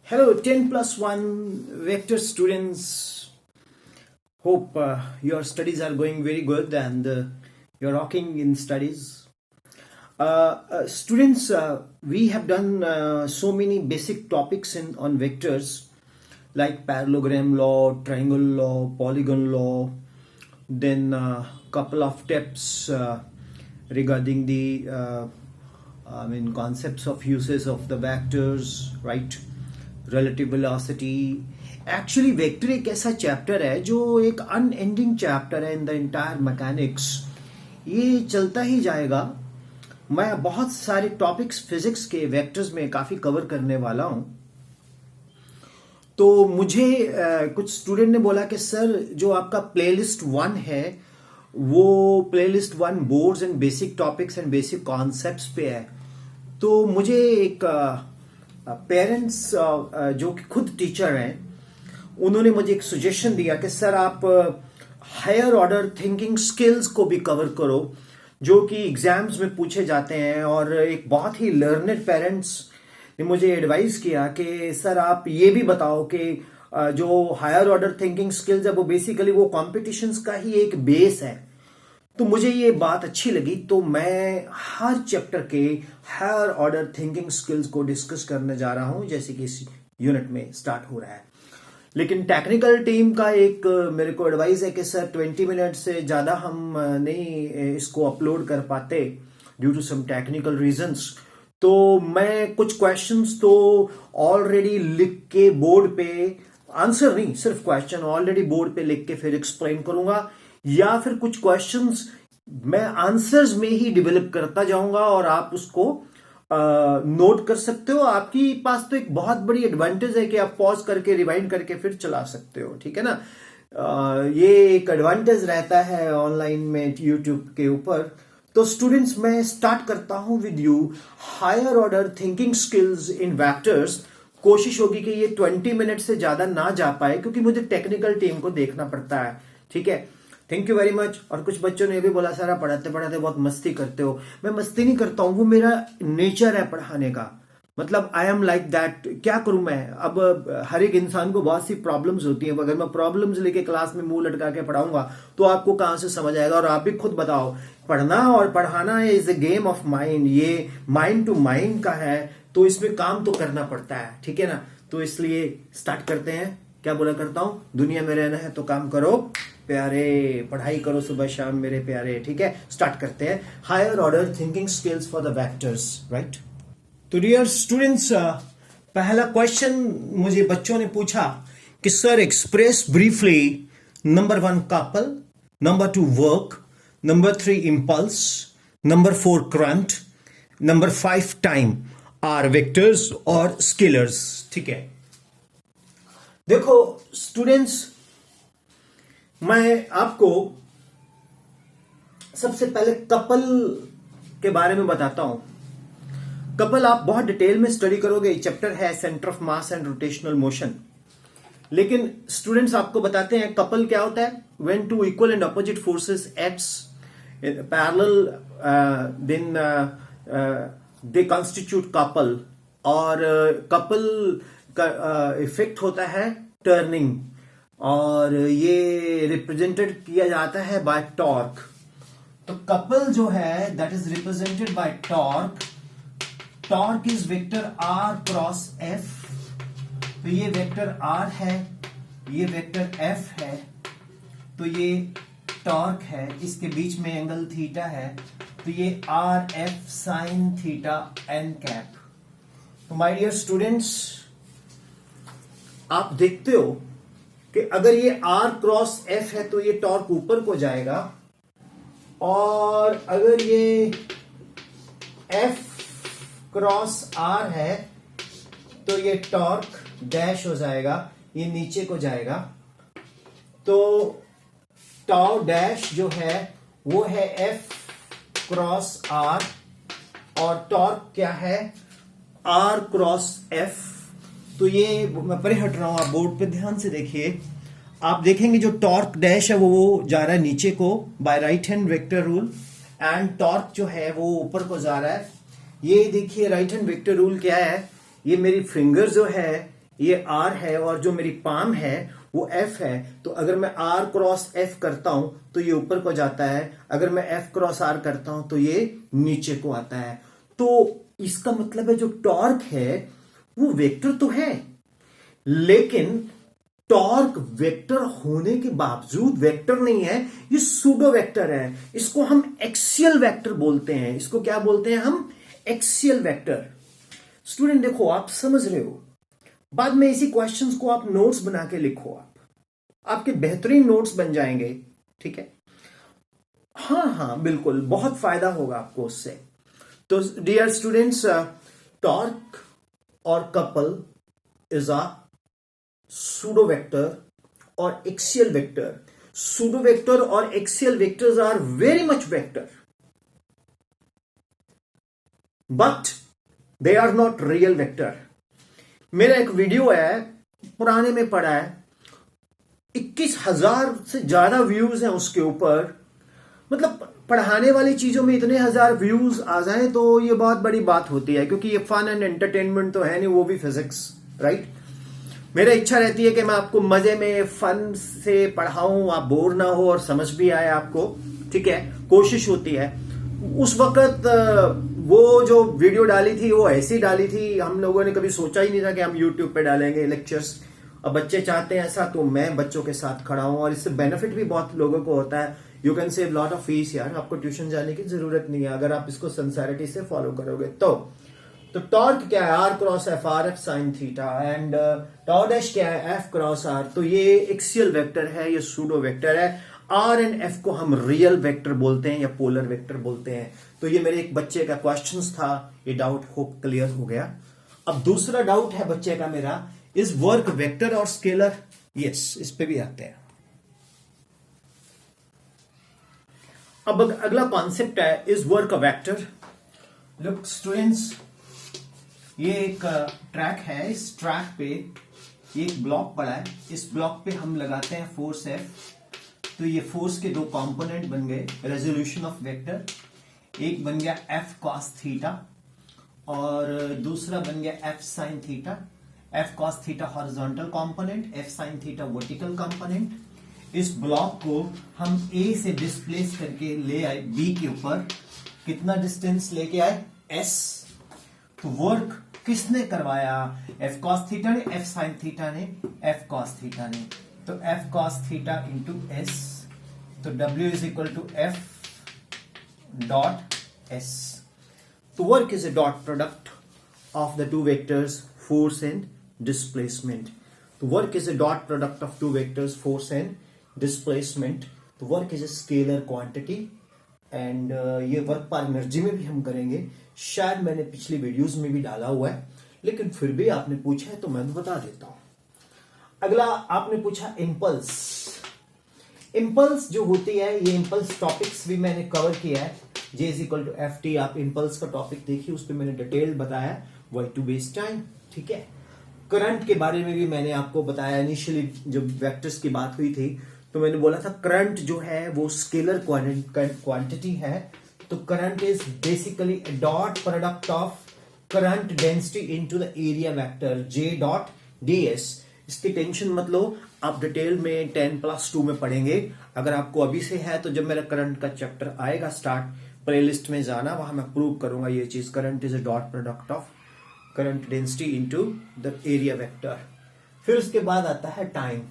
Hello, 10 plus 1 vector students. Hope your studies are going very good and you're rocking in studies. Students, we have done so many basic topics on vectors like parallelogram law, triangle law, polygon law, then couple of tips regarding the concepts of uses of the vectors, right? Relative velocity. Actually vector एक ऐसा chapter है जो एक unending chapter है in the entire mechanics. ये चलता ही जाएगा. मैं बहुत सारे टॉपिक्स फिजिक्स के वेक्टर्स में काफी कवर करने वाला हूं. तो मुझे कुछ स्टूडेंट ने बोला कि सर जो आपका प्लेलिस्ट 1 है वो playlist 1 boards and basic topics and basic concepts पे है. तो मुझे एक पेरेंट्स जो कि खुद टीचर हैं उन्होंने मुझे एक सजेशन दिया कि सर आप हायर ऑर्डर थिंकिंग स्किल्स को भी कवर करो जो कि एग्जाम्स में पूछे जाते हैं. और एक बहुत ही लर्नेड पेरेंट्स ने मुझे एडवाइस किया कि सर आप ये भी बताओ कि जो हायर ऑर्डर थिंकिंग स्किल्स है वो बेसिकली वो कॉम्पिटिशन्स का ही एक बेस है. तो मुझे ये बात अच्छी लगी. तो मैं हर चैप्टर के हायर ऑर्डर थिंकिंग स्किल्स को डिस्कस करने जा रहा हूं जैसे कि इस यूनिट में स्टार्ट हो रहा है. लेकिन टेक्निकल टीम का एक मेरे को एडवाइस है कि सर 20 मिनट से ज्यादा हम नहीं इसको अपलोड कर पाते due to some technical reasons. तो मैं कुछ क्वेश्चंस तो ऑलरेडी लिख के बोर्ड पे, आंसर नहीं सिर्फ क्वेश्चन ऑलरेडी बोर्ड पे लिख के फिर एक्सप्लेन करूंगा, या फिर कुछ क्वेश्चंस मैं आंसर्स में ही डेवलप करता जाऊंगा और आप उसको नोट कर सकते हो. आपकी पास तो एक बहुत बड़ी एडवांटेज है कि आप पॉज करके रिवाइंड करके फिर चला सकते हो. ठीक है ना. ये एक एडवांटेज रहता है ऑनलाइन में यूट्यूब के ऊपर. तो स्टूडेंट्स मैं स्टार्ट करता हूं with you hire order thinking skills in vectors. कोशिश होगी कि ये 20 मिनट से ज्यादा ना जा पाए क्योंकि मुझे टेक्निकल टीम को देखना पड़ता है. ठीक है. Thank you very much. और कुछ बच्चों ने भी बोला सर आप पढ़ाते पढ़ाते बहुत मस्ती करते हो. मैं मस्ती नहीं करता हूं, वो मेरा नेचर है पढ़ाने का. मतलब आई एम लाइक दैट. क्या करूं मैं. अब हर एक इंसान को बहुत सी प्रॉब्लम्स होती हैं. अगर मैं प्रॉब्लम्स लेके क्लास में मुंह लटका के पढ़ाऊंगा तो आपको कहां से समझ आएगा. और आप भी खुद बताओ, पढ़ना और पढ़ाना is a game of mind. ये माइंड टू माइंड का है तो इसमें काम तो करना पड़ता है. ठीक है ना. तो इसलिए स्टार्ट करते हैं. क्या बोला करता हूं, दुनिया में रहना है तो काम करो प्यारे, पढ़ाई करो सुबह शाम मेरे प्यारे. ठीक है. स्टार्ट करते हैं. Higher order thinking skills for the vectors. Right. तो डियर स्टूडेंट्स, पहला क्वेश्चन मुझे बच्चों ने पूछा कि sir express briefly number 1 couple, number 2 work, number 3 impulse, number 4 current, number 5 time are vectors और स्केलर्स. ठीक है. देखो स्टूडेंट्स, मैं आपको सबसे पहले कपल के बारे में बताता हूं. कपल आप बहुत डिटेल में स्टडी करोगे. चैप्टर है centre of mass and rotational motion. लेकिन स्टूडेंट्स आपको बताते हैं कपल क्या होता है. When two equal and opposite forces acts parallel then they constitute couple. और कपल का इफेक्ट होता है टर्निंग और ये रिप्रेजेंटेड किया जाता है बाय टॉर्क. तो कपल जो है that is represented by torque. Torque is vector r cross F. तो ये वेक्टर आर है, ये वेक्टर एफ है. तो ये टॉर्क है, इसके बीच में एंगल थीटा है. तो ये r F sign theta n cap. तो माय डियर स्टूडेंट्स, आप देखते हो कि अगर ये R क्रॉस F है तो ये टॉर्क ऊपर को जाएगा, और अगर ये F क्रॉस R है तो ये टॉर्क डैश हो जाएगा, ये नीचे को जाएगा. तो टाउ डैश जो है वो है F क्रॉस R और टॉर्क क्या है R क्रॉस F. तो ये मैं परे हट रहा हूं, आप बोर्ड पे ध्यान से देखिए. आप देखेंगे जो टॉर्क डैश है वो जा रहा है नीचे को by right hand vector rule, and torque जो है वो ऊपर को जा रहा है. ये देखिए राइट हैंड वेक्टर रूल क्या है. ये मेरी फिंगर जो है ये R है और जो मेरी पाम है वो F है, तो अगर मैं R क्रॉस F करता हूं तो ये ऊपर को जाता है, अगर मैं F क्रॉस R करता हूं तो ये नीचे को आता है। तो इसका मतलब है जो टॉर्क है वो वेक्टर तो है, लेकिन टॉर्क वेक्टर होने के बावजूद वेक्टर नहीं है, ये सूडो वेक्टर है। इसको हम एक्सियल वेक्टर बोलते हैं। इसको क्या बोलते हैं हम? Axial vector. स्टूडेंट देखो, आप समझ रहे हो, बाद में इसी क्वेश्चंस को आप नोट्स बना के लिखो, आपके बेहतरीन नोट्स बन जाएंगे। ठीक है, हाँ बिल्कुल, बहुत फायदा होगा आपको उससे। तो डियर स्टूडेंट्स, टॉर्क और couple is a pseudo vector और एक्सियल वेक्टर। सूडो वेक्टर और axial vectors are very much vector, but they are not real vector. मेरा एक वीडियो है, पुराने में पड़ा है, 21,000 से ज्यादा व्यूज हैं उसके ऊपर। मतलब पढ़ाने वाली चीजों में इतने हजार व्यूज आ जाएं तो ये बहुत बड़ी बात होती है, क्योंकि ये फन एंड एंटरटेनमेंट तो है नहीं, वो भी फिजिक्स, राइट। मेरा इच्छा रहती है कि मैं आपको मजे में फन से पढ़ाऊं, आप बोर ना हो और समझ भी आए आपको। ठीक है, कोशिश होती है। उस वक्त वो जो वीडियो डाली थी वो ऐसी डाली थी, हम लोगों ने कभी सोचा ही नहीं था कि हम यूट्यूब पे डालेंगे लेक्चर्स। अब बच्चे चाहते हैं ऐसा, तो मैं बच्चों के साथ खड़ा हूं और इससे बेनिफिट भी बहुत लोगों को होता है। You can save lot of fees यार, आपको ट्यूशन जाने की जरूरत नहीं है अगर आप इसको सिंसेरिटी से फॉलो करोगे तो। टॉर्क क्या है? R cross F, r F sign theta, and tau dash क्या है? F cross r. तो ये एक्सियल वेक्टर है, ये सूडो वेक्टर है। आर एंड एफ को हम रियल वेक्टर बोलते हैं या पोलर वेक्टर बोलते हैं। तो ये मेरे एक बच्चे का क्वेश्चन था, ये डाउट होप क्लियर हो गया। अब दूसरा डाउट है बच्चे का मेरा, इज वर्क वेक्टर और स्केलर? यस, इस पे भी आते हैं। अब अगला कॉन्सेप्ट है, is work a vector? Look students, ये एक ट्रैक है, इस ट्रैक पे ये एक ब्लॉक पड़ा है, इस ब्लॉक पे हम लगाते हैं फोर्स एफ। तो ये फोर्स के दो कंपोनेंट बन गए, रेजोल्यूशन ऑफ वेक्टर। एक बन गया एफ कॉस थीटा और दूसरा बन गया F sine theta. F cos theta horizontal component, F sine theta vertical component. इस ब्लॉक को हम ए से डिस्प्लेस करके ले आए बी के ऊपर। कितना डिस्टेंस लेके आए? एस। तो वर्क किसने करवाया? एफ कॉस थीटा ने, एफ साइन थीटा ने, एफ कॉस थीटा ने। तो F cos theta into S, तो W is equal to F dot S. तो work is a dot product of the two vectors force and displacement. तो work is a dot product of two vectors force and displacement. तो work is a scalar quantity and ये work पर energy में भी हम करेंगे। शायद मैंने पिछली वीडियोस में भी डाला हुआ है, लेकिन फिर भी आपने पूछा है तो मैं बता देता हूं। अगला आपने पूछा इम्पल्स। इम्पल्स जो होती है, ये इम्पल्स टॉपिक्स भी मैंने कवर किया है। J is equal to F t, आप इम्पल्स का टॉपिक देखिए, उस पर मैंने डिटेल बताया, वाई टू वेस्ट टाइम। ठीक है, करंट के बारे में भी मैंने आपको बताया। इनिशियली जब वेक्टर्स की बात हुई थी तो मैंने बोला था करंट जो है वो स्केलर क्वांटिटी है। तो current is basically A dot product of current density into the area vector J dot ds। इसकी टेंशन मत लो, आप डिटेल में 10+2 में पढ़ेंगे। अगर आपको अभी से है तो जब मेरा करंट का चैप्टर आएगा स्टार्ट, प्लेलिस्ट में जाना, वहां मैं प्रूव करूंगा ये चीज। Current is a dot product of current density into the area vector. फिर उसके बाद आता है टाइम।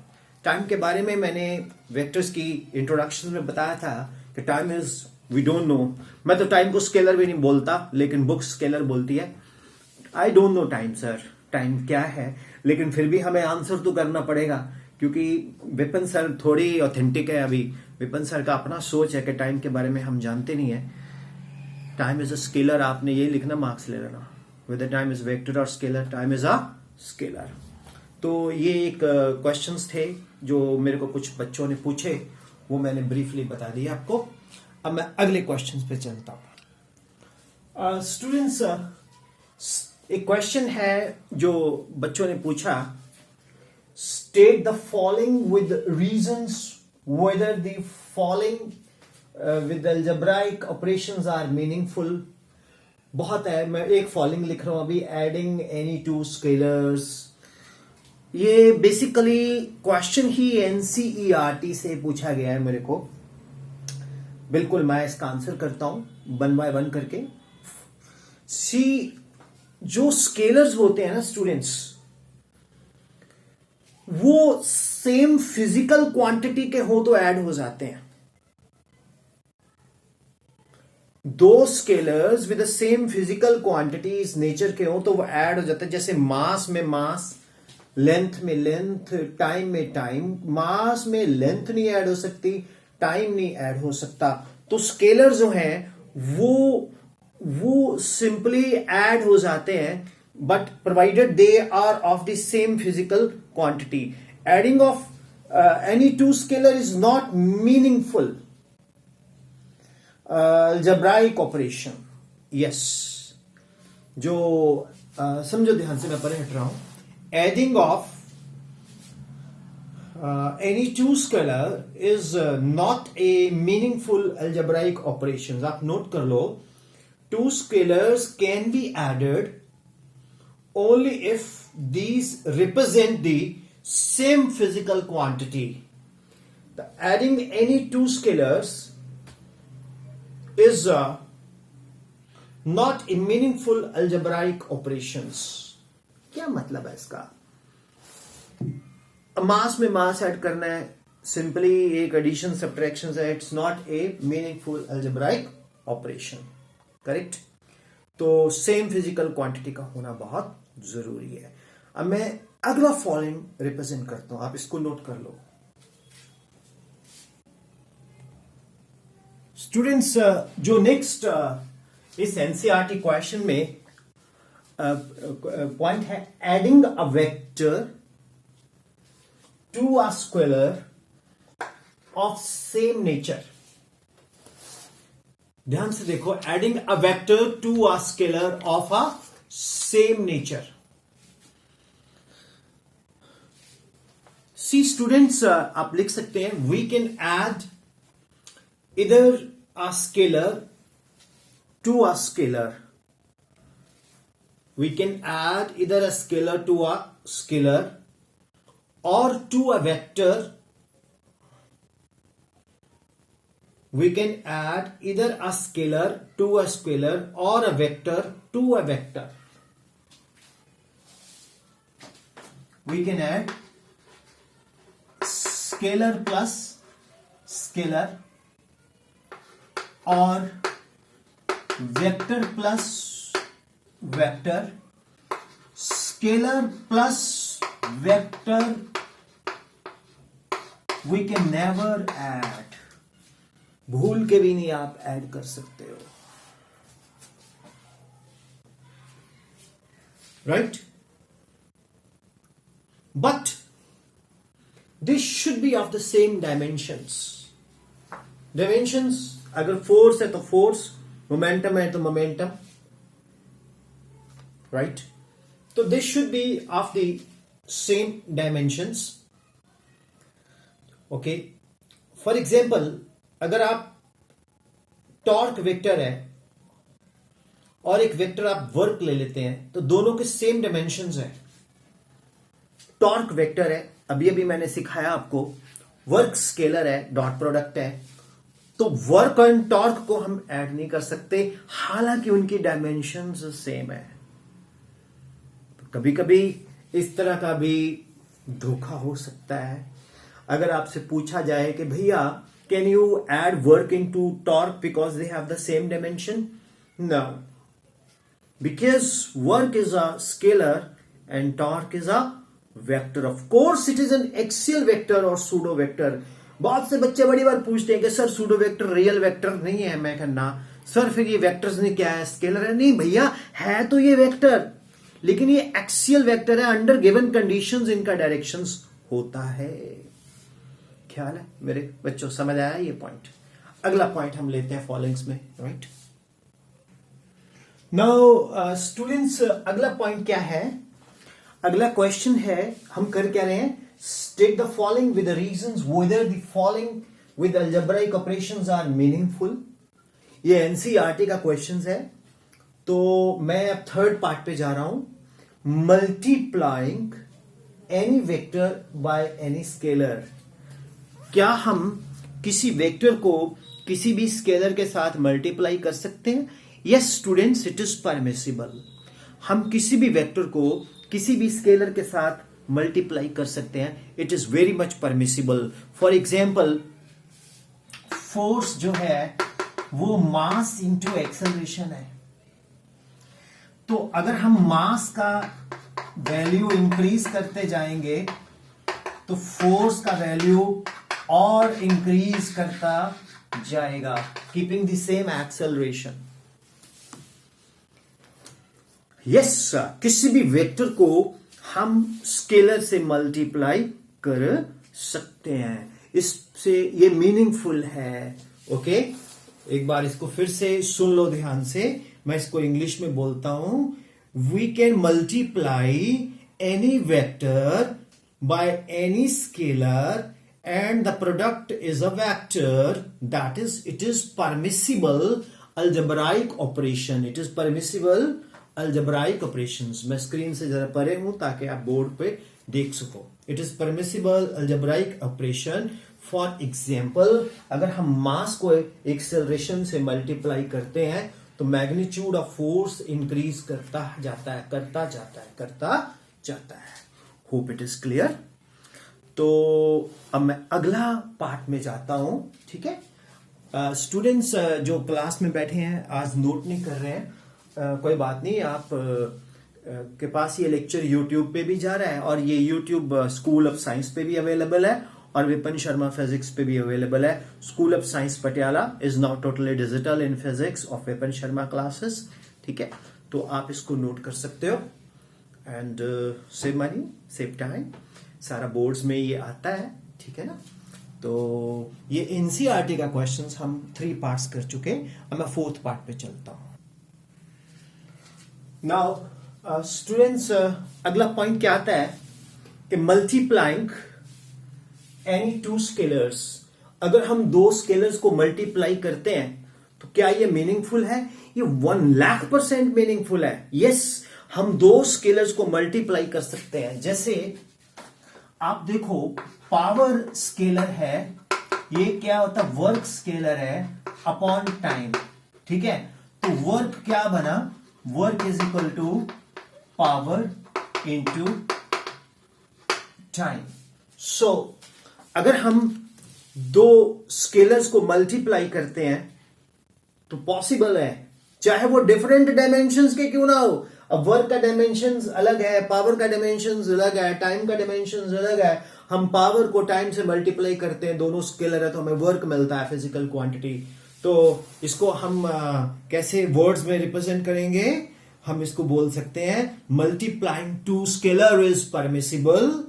टाइम के बारे में मैंने वेक्टर्स की इंट्रोडक्शन में बताया था कि time is, we don't know. मैं तो टाइम को स्केलर भी नहीं बोलता, लेकिन बुक स्केलर बोलती है। I don't know time sir, time क्या है, लेकिन फिर भी हमें आंसर तो करना पड़ेगा, क्योंकि विपिन सर थोड़ी ऑथेंटिक है। अभी विपिन सर का अपना सोच है कि टाइम के बारे में हम जानते नहीं है। टाइम इज अ स्केलर, आपने ये लिखना, मार्क्स ले लेना। वेदर टाइम इज वेक्टर और scalar, time is a scalar. तो ये एक क्वेश्चंस थे जो मेरे को कुछ बच्चों ने पूछे, वो मैंने ब्रीफली बता दिया आपको। अब मैं अगले क्वेश्चंस पे चलता हूं। स्टूडेंट्स, एक क्वेश्चन है जो बच्चों ने पूछा, state the following with reasons whether the following with algebraic operations are meaningful. बहुत है, मैं एक फॉलोइंग लिख रहा हूं अभी, एडिंग एनी टू स्केलर्स, ये बेसिकली क्वेश्चन ही एनसीईआरटी से पूछा गया है मेरे को। बिल्कुल मैं इसका आंसर करता हूं 1 बाय 1 करके। सी, जो स्केलर्स होते हैं ना स्टूडेंट्स, वो सेम फिजिकल क्वांटिटी के हो तो ऐड हो जाते हैं। दो scalars with the same physical quantities nature के हो तो वो ऐड हो जाते हैं। जैसे मास में मास, लेंथ में लेंथ, टाइम में टाइम। मास में लेंथ नहीं ऐड हो सकती, टाइम नहीं ऐड हो सकता। तो स्केलर जो हैं वो सिंपली ऐड हो जाते हैं, but provided they are of the same physical quantity. Adding of any two scalar is not meaningful algebraic operation. Yes, जो समझो ध्यान से, मैं परे हट रहा हूं। Adding of any two scalar is not a meaningful algebraic operations। आप नोट कर लो, two scalars can be added only if these represent the same physical quantity। The adding any two scalars is not a meaningful algebraic operations। क्या मतलब है इसका? मास में मास add करना है, simply एक एडिशन सब्ट्रैक्शन है, it's not a meaningful algebraic operation. Correct? तो सेम फिजिकल क्वांटिटी का होना बहुत जरूरी है। अब मैं अगला फॉलोइंग रिप्रेजेंट करता हूं, आप इसको नोट कर लो स्टूडेंट्स। जो नेक्स्ट इस एनसीईआरटी क्वेश्चन में पॉइंट है, adding a vector to a scalar of same nature। ध्यान से देखो, adding a vector to a scalar of a same nature. See students, आप लिख सकते हैं, वी कैन एड इधर a scalar to a scalar. We can add इधर a scalar to a scalar or to a vector। We can add either a scalar to a scalar or a vector to a vector। We can add scalar plus scalar or vector plus vector, scalar plus vector we can never add। भूल के भी नहीं आप add कर सकते हो, right? But this should be of the same dimensions. Dimensions, अगर force है तो फोर्स, मोमेंटम है तो मोमेंटम, राइट? तो this should be of the same dimensions. Okay, for example, अगर आप टॉर्क वेक्टर है और एक वेक्टर आप वर्क ले लेते हैं तो दोनों के सेम डायमेंशंस है। टॉर्क वेक्टर है, अभी अभी मैंने सिखाया आपको, वर्क स्केलर है, डॉट प्रोडक्ट है। तो वर्क एंड टॉर्क को हम ऐड नहीं कर सकते, हालांकि उनकी डायमेंशंस सेम है। कभी कभी इस तरह का भी धोखा हो सकता है। अगर आपसे पूछा जाए कि भैया can you add work into torque because they have the same dimension? No, because work is a scalar and torque is a vector. Of course it is an axial vector और pseudo vector. बहुत से बच्चे बड़ी बार पूछते हैं कि sir pseudo vector real vector नहीं है। मैं कहना, सर फिर ये वेक्टर्स ने क्या है, स्केलर है? नहीं भैया, है तो ये वेक्टर, लेकिन ये एक्सियल वेक्टर है। अंडर गिवन कंडीशंस इनका डायरेक्शंस होता है। ख्याल है मेरे बच्चों? समझ आया ये पॉइंट? अगला पॉइंट हम लेते हैं फॉलोइंग्स में, राइट? नाउ स्टूडेंट्स, अगला पॉइंट क्या है? अगला क्वेश्चन है, हम कर क्या रहे हैं, state the following with the reasons whether the following with algebraic operations are meaningful. ये एनसीईआरटी का क्वेश्चन है। तो मैं अब थर्ड पार्ट पे जा रहा हूं, multiplying any vector by any scalar, क्या हम किसी वेक्टर को किसी भी स्केलर के साथ मल्टीप्लाई कर सकते हैं? Yes students, it is permissible. हम किसी भी वेक्टर को किसी भी स्केलर के साथ मल्टीप्लाई कर सकते हैं। It is very much permissible. For example, force जो है वो मास इंटू एक्सेलरेशन है। तो अगर हम मास का वैल्यू इंक्रीज करते जाएंगे तो फोर्स का वैल्यू और इंक्रीज करता जाएगा, keeping the same acceleration. Yes, किसी भी वेक्टर को हम स्केलर से मल्टीप्लाई कर सकते हैं। इससे ये मीनिंगफुल है। ओके, एक बार इसको फिर से सुन लो ध्यान से, मैं इसको इंग्लिश में बोलता हूं। We can multiply any vector by any scalar and the product is a vector, that is, it is permissible algebraic operation. It is permissible algebraic operations. मैं स्क्रीन से जरा परे हूं ताकि आप बोर्ड पे देख सको। It is permissible algebraic operation. For example, अगर हम मास को एक्सेलरेशन से मल्टीप्लाई करते हैं तो मैग्नीट्यूड ऑफ फोर्स इंक्रीज करता जाता है। Hope it is clear. तो अब मैं अगला पार्ट में जाता हूं। ठीक है स्टूडेंट्स, जो क्लास में बैठे हैं आज नोट नहीं कर रहे हैं, कोई बात नहीं। आप के पास ये लेक्चर यूट्यूब पे भी जा रहा है और ये यूट्यूब स्कूल ऑफ साइंस पे भी अवेलेबल है और विपिन शर्मा फिजिक्स पे भी अवेलेबल है। School of science Patiala is now totally digital in physics of Vipin Sharma classes. ठीक है, तो आप इसको नोट कर सकते हो and save money, save time. सारा बोर्ड्स में ये आता है। ठीक है ना, तो ये एनसीईआरटी का क्वेश्चंस हम 3 पार्ट्स कर चुके। अब मैं 4th पार्ट पे चलता हूं। नाउ स्टूडेंट्स, अगला पॉइंट क्या आता है कि मल्टीप्लाइंग एनी 2 स्केलर्स। अगर हम 2 स्केलर्स को मल्टीप्लाई करते हैं तो क्या ये मीनिंगफुल है? ये 1,00,000% मीनिंगफुल है। यस, हम 2 स्केलर्स को मल्टीप्लाई कर सकते हैं। जैसे आप देखो, पावर स्केलर है, ये क्या होता है? वर्क स्केलर है अपॉन टाइम। ठीक है, तो वर्क क्या बना? Work is equal to power into time. So अगर हम 2 स्केलर्स को मल्टीप्लाई करते हैं तो पॉसिबल है, चाहे वो डिफरेंट डायमेंशंस के क्यों ना हो। अब वर्क का डायमेंशंस अलग है, पावर का डायमेंशंस अलग है, टाइम का डायमेंशंस अलग है। हम पावर को टाइम से मल्टीप्लाई करते हैं, दोनों स्केलर है तो हमें वर्क मिलता है, फिजिकल क्वांटिटी। तो इसको हम कैसे वर्ड्स में रिप्रेजेंट करेंगे? हम इसको बोल सकते हैं multiplying 2 scalar is permissible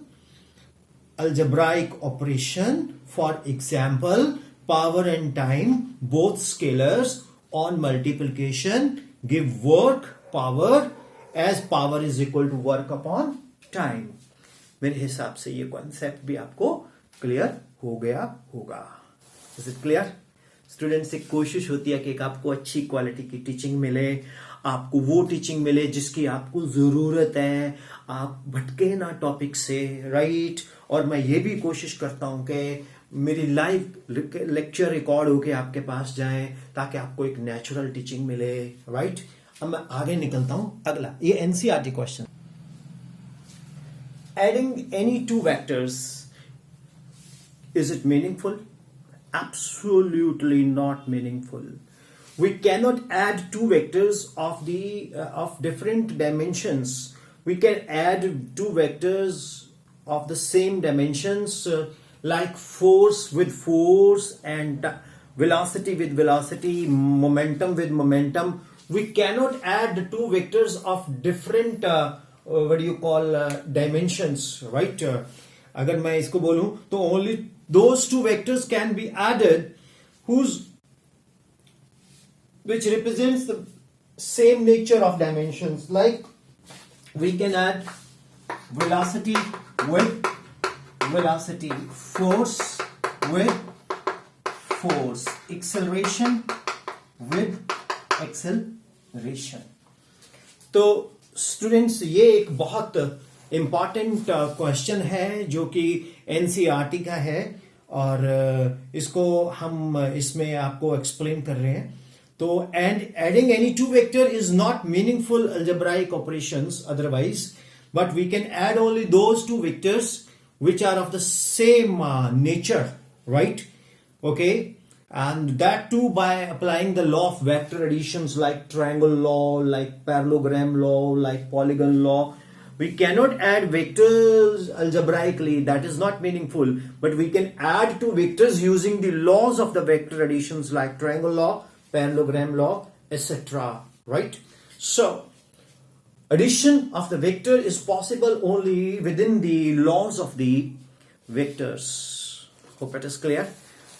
algebraic operation. For example, power and time, both scalars on multiplication give work power as power is equal to work upon time. मेरे हिसाब से ये कॉन्सेप्ट भी आपको क्लियर हो गया होगा। Is it clear? स्टूडेंट्स, एक कोशिश होती है कि आपको अच्छी क्वालिटी की टीचिंग मिले, आपको वो टीचिंग मिले जिसकी आपको जरूरत है, आप भटके ना टॉपिक से, राइट। और मैं ये भी कोशिश करता हूं कि मेरी लाइव लेक्चर रिकॉर्ड होके आपके पास जाए ताकि आपको एक नेचुरल टीचिंग मिले, राइट। अब मैं आगे निकलता हूं। अगला ये NCERT question, adding any 2 vectors, is it meaningful? Absolutely not meaningful. We cannot add 2 vectors of different dimensions. We can add 2 vectors of the same dimensions, like force with force and velocity with velocity, momentum with momentum. We cannot add 2 vectors of different dimensions, right? अगर मैं इसको बोलूं तो only those 2 vectors can be added which represents the same nature of dimensions. Like we can add velocity with velocity, force with force, acceleration with acceleration. तो students, ये एक बहुत important question है जो कि एनसीईआरटी का है, और इसको हम इसमें आपको एक्सप्लेन कर रहे हैं। तो and adding any to vector is not meaningful algebraic operations otherwise, but we can add only those two vectors which are of the same nature, right? Okay, and that too by applying the law of vector additions like triangle law, like parallelogram law, like polygon law. We cannot add vectors algebraically, that is not meaningful, but we can add two vectors using the laws of the vector additions like triangle law, parallelogram law, etc. Right? So addition of the vector is possible only within the laws of the vectors. Hope it is clear.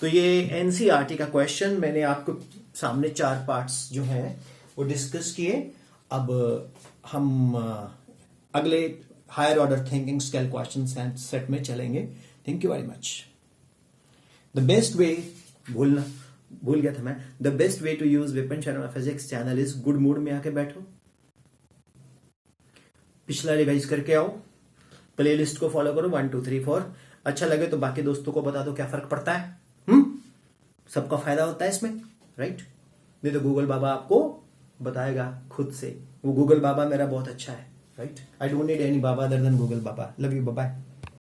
तो ये NCERT का question मैंने आपको सामने 4 parts जो हैं वो discuss किए। अब हम अगले higher order thinking scale question set में चलेंगे। Thank you very much. The best way, भूल गया था मैं, the best way to use Vipin Sharma physics channel is good mood में आके बैठो, पिछला रिवाइज करके आओ, प्लेलिस्ट को फॉलो करो 1 2 3 4। अच्छा लगे तो बाकी दोस्तों को बता दो, क्या फर्क पड़ता है। सबका फायदा होता है इसमें, राइट? नहीं तो गूगल बाबा आपको बताएगा खुद से। वो गूगल बाबा मेरा बहुत अच्छा है, right? I don't need any baba other than Google baba. Love you, bye bye.